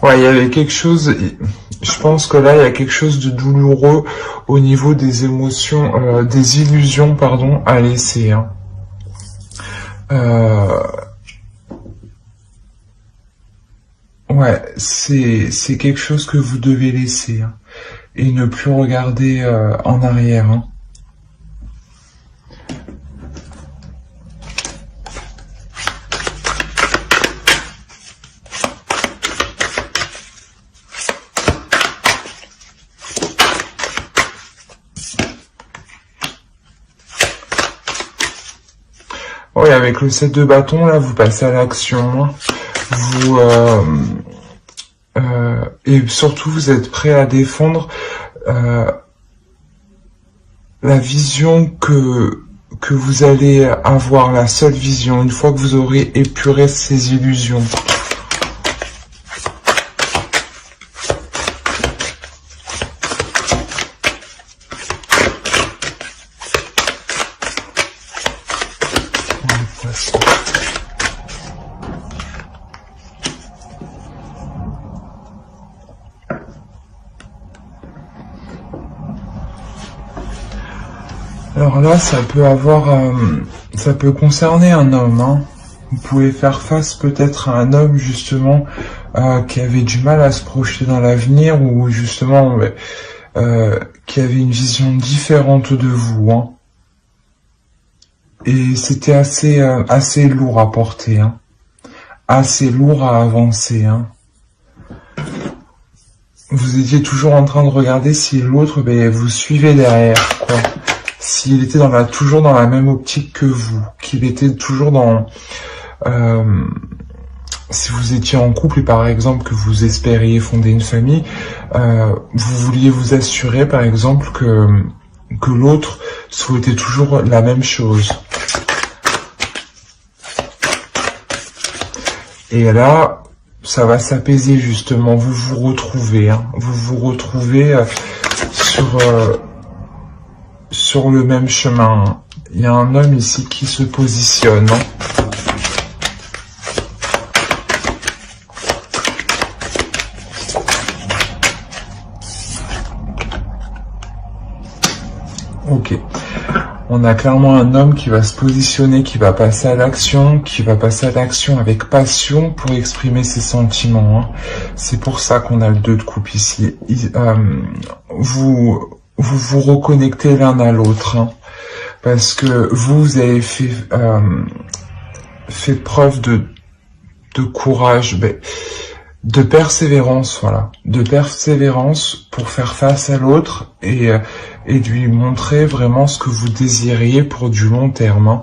Ouais, il y avait quelque chose, je pense que là, il y a quelque chose de douloureux au niveau des émotions, des illusions, pardon, à laisser, hein. Euh, ouais, c'est quelque chose que vous devez laisser, hein, et ne plus regarder en arrière, hein. Oui, avec le 7 de bâton, là, vous passez à l'action, hein. Vous et surtout, vous êtes prêt à défendre euh, la vision que vous allez avoir, la seule vision, une fois que vous aurez épuré ces illusions. Alors là, ça peut concerner un homme, hein. Vous pouvez faire face peut-être à un homme justement qui avait du mal à se projeter dans l'avenir ou justement qui avait une vision différente de vous, hein. Et c'était assez lourd à porter, hein. Assez lourd à avancer, hein. Vous étiez toujours en train de regarder si l'autre, vous suivait derrière, quoi. S'il était toujours dans la même optique que vous, qu'il était toujours dans... si vous étiez en couple et par exemple que vous espériez fonder une famille, vous vouliez vous assurer par exemple que l'autre souhaitait toujours la même chose. Et là, ça va s'apaiser justement, vous vous retrouvez, hein, vous vous retrouvez sur le même chemin. Il y a un homme ici qui se positionne, hein. Ok. On a clairement un homme qui va se positionner, qui va passer à l'action, avec passion pour exprimer ses sentiments, hein. C'est pour ça qu'on a le 2 de coupe ici. Vous vous reconnectez l'un à l'autre, hein, parce que vous avez fait preuve de courage, de persévérance, voilà, de persévérance pour faire face à l'autre et lui montrer vraiment ce que vous désiriez pour du long terme, hein.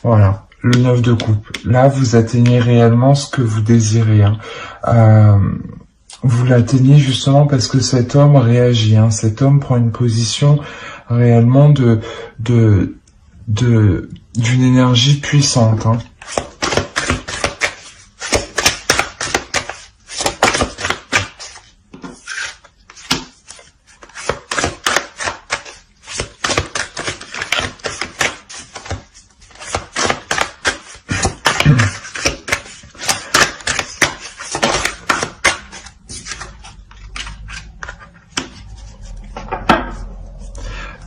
Voilà, le 9 de coupe. Là, vous atteignez réellement ce que vous désirez, hein. Vous l'atteignez justement parce que cet homme réagit, hein. Cet homme prend une position réellement d'une énergie puissante, hein.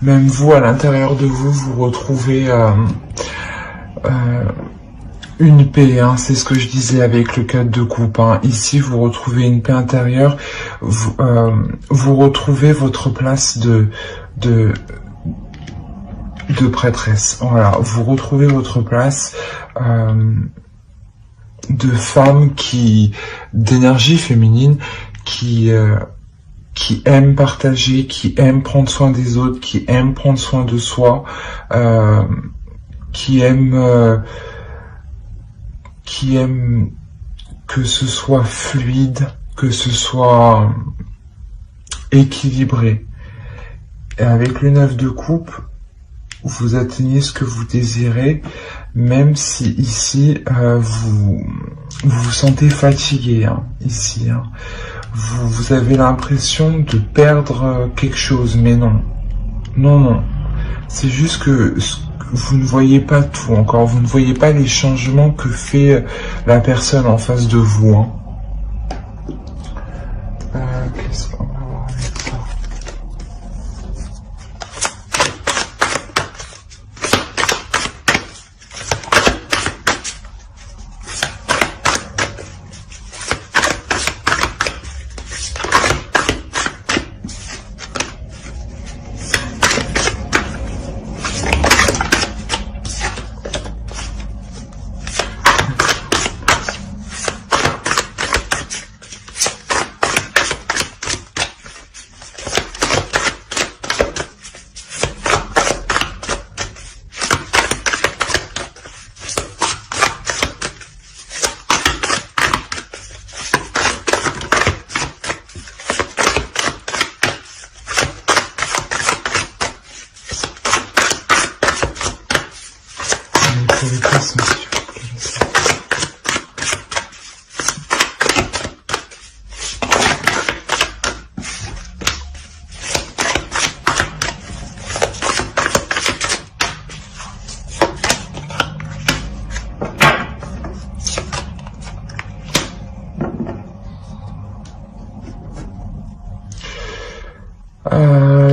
Même vous, à l'intérieur de vous, vous retrouvez une paix, hein, c'est ce que je disais avec le 4 de coupe, hein. Ici, vous retrouvez une paix intérieure, vous retrouvez votre place de prêtresse. Voilà, vous retrouvez votre place de femme d'énergie féminine qui aime partager, qui aime prendre soin des autres, qui aime prendre soin de soi, qui aime que ce soit fluide, que ce soit équilibré. Et avec le 9 de coupe, vous atteignez ce que vous désirez, même si ici, vous vous sentez fatigué, hein, ici, hein. Vous avez l'impression de perdre quelque chose, mais non. Non, non. C'est juste que vous ne voyez pas tout encore. Vous ne voyez pas les changements que fait la personne en face de vous. Hein. Qu'est-ce qu'on va voir avec ça?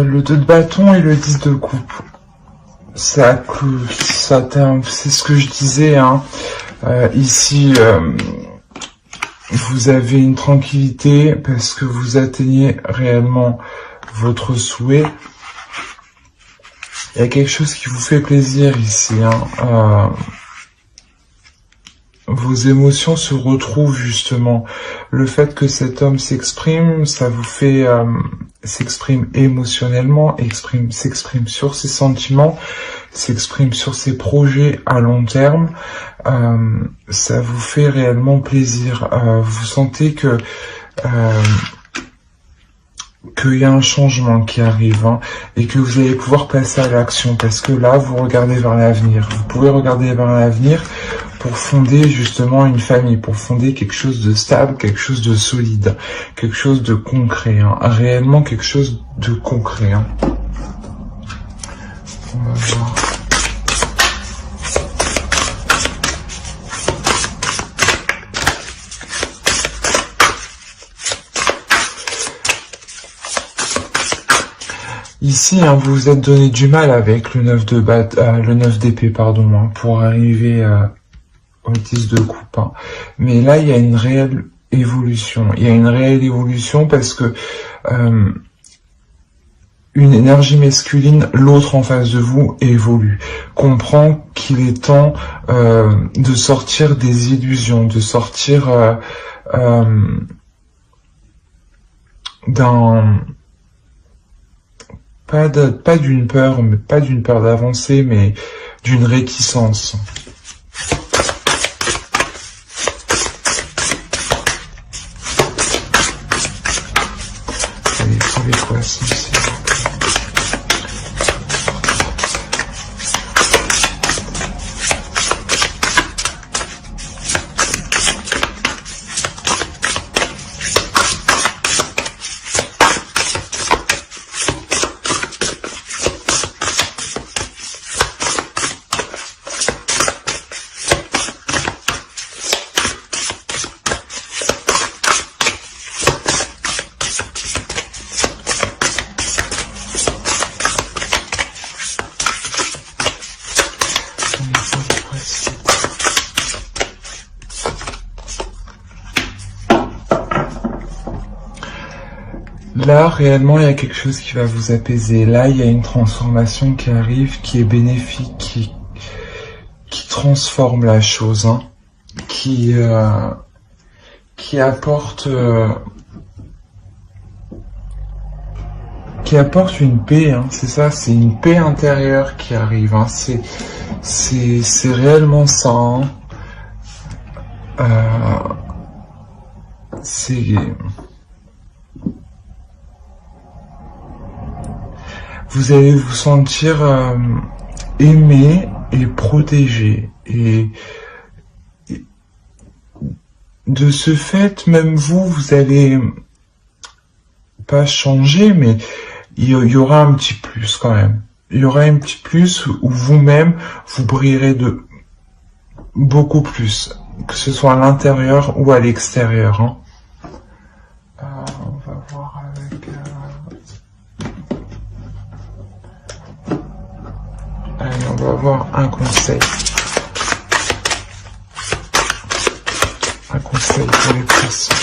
Le 2 de bâton et le 10 de coupe. C'est ce que je disais. Hein. Ici, vous avez une tranquillité parce que vous atteignez réellement votre souhait. Il y a quelque chose qui vous fait plaisir ici. Hein. Vos émotions se retrouvent justement. Le fait que cet homme s'exprime, ça vous fait s'exprime émotionnellement, s'exprime sur ses sentiments, s'exprime sur ses projets à long terme. Ça vous fait réellement plaisir. Vous sentez que qu'il y a un changement qui arrive hein, et que vous allez pouvoir passer à l'action parce que là, vous regardez vers l'avenir. Vous pouvez regarder vers l'avenir pour fonder justement une famille, pour fonder quelque chose de stable, quelque chose de solide, quelque chose de concret, hein, réellement quelque chose de concret. Hein. On va voir. Ici, hein, vous vous êtes donné du mal avec le 9 d'épée, pardon, hein, pour arriver au 10 de coupe. Hein. Mais là, il y a une réelle évolution. Il y a une réelle évolution parce que une énergie masculine, l'autre en face de vous, évolue. Comprend qu'il est temps de sortir des illusions, de sortir d'un... Pas d'une peur, mais pas d'une peur d'avancer, mais d'une réticence. Allez, pour les poissons, s'il vous plaît. Là, réellement, il y a quelque chose qui va vous apaiser. Là, il y a une transformation qui arrive, qui est bénéfique, qui transforme la chose, hein, qui apporte une paix. Hein, c'est ça, c'est une paix intérieure qui arrive. Hein, c'est réellement ça. Hein. Vous allez vous sentir aimé et protégé. Et de ce fait, même vous allez pas changer, mais il y aura un petit plus quand même. Il y aura un petit plus où vous-même, vous brillerez de beaucoup plus, que ce soit à l'intérieur ou à l'extérieur. Hein. On va voir avec... Allez, on va voir un conseil. Un conseil pour les poissons.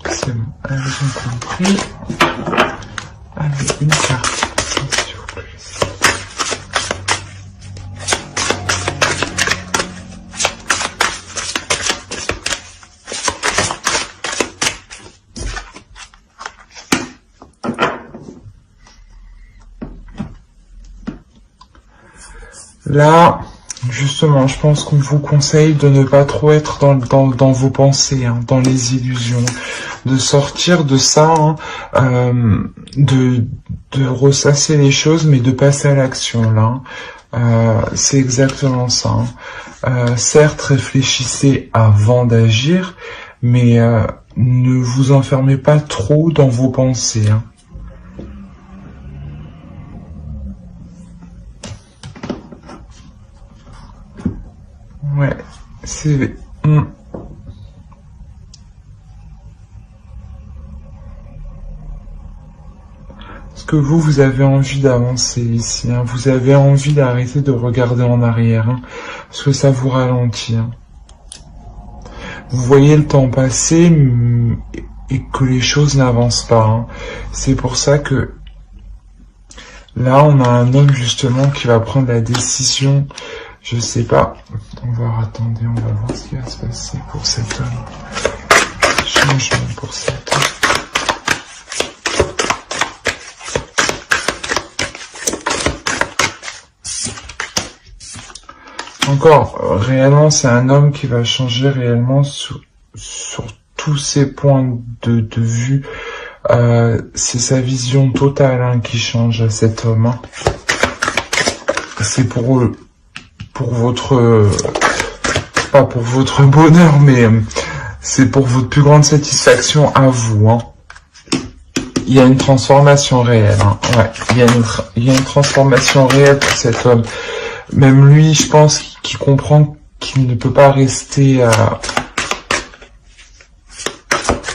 C'est bon, elles ont compris. Allez, une carte, s'il vous plaît. Là, justement, je pense qu'on vous conseille de ne pas trop être dans vos pensées, hein, dans les illusions, de sortir de ça, hein, de ressasser les choses, mais de passer à l'action, là. C'est exactement ça. Hein. Certes, réfléchissez avant d'agir, mais ne vous enfermez pas trop dans vos pensées. Hein. Ouais, c'est... Parce que vous avez envie d'avancer ici, hein. Vous avez envie d'arrêter de regarder en arrière, hein, parce que ça vous ralentit. Hein. Vous voyez le temps passer et que les choses n'avancent pas. Hein. C'est pour ça que là, on a un homme justement qui va prendre la décision. Je sais pas. On va voir, attendez, on va voir ce qui va se passer pour cet homme. Changement pour cet homme. Encore, réellement, c'est un homme qui va changer réellement sur tous ces points de vue. C'est sa vision totale, hein, qui change à cet homme. Hein. C'est pour votre... pas pour votre bonheur, mais c'est pour votre plus grande satisfaction à vous. Hein. Il y a une transformation réelle. Hein. Ouais, il y a une transformation réelle pour cet homme. Même lui, je pense qu'il comprend qu'il ne peut pas rester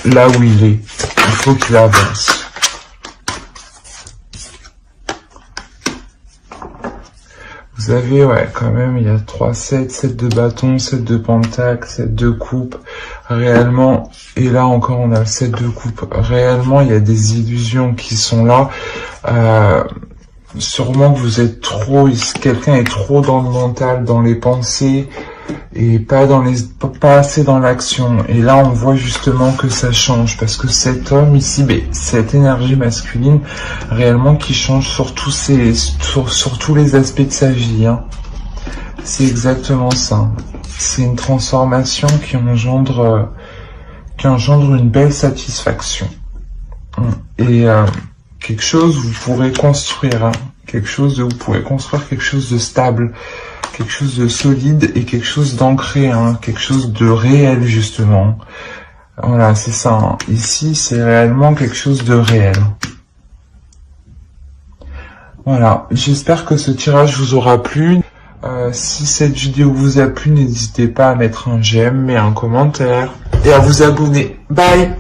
là où il est. Il faut qu'il avance. Vous avez, ouais, quand même, il y a 3 sets, 7 de bâtons, 7 de pentacles, 7 de coupes. Réellement, et là encore, on a le 7 de coupes. Réellement, il y a des illusions qui sont là. Sûrement que vous êtes trop, quelqu'un est trop dans le mental, dans les pensées, et pas assez dans l'action. Et là, on voit justement que ça change, parce que cet homme ici, cette énergie masculine, réellement, qui change sur tous les aspects de sa vie. Hein. C'est exactement ça. C'est une transformation qui engendre une belle satisfaction. Et quelque chose vous pourrez construire, hein. Vous pourrez construire quelque chose de stable, quelque chose de solide et quelque chose d'ancré, hein. Quelque chose de réel justement. Voilà, c'est ça. Hein. Ici, c'est réellement quelque chose de réel. Voilà, j'espère que ce tirage vous aura plu. Si cette vidéo vous a plu, n'hésitez pas à mettre un j'aime et un commentaire et à vous abonner. Bye!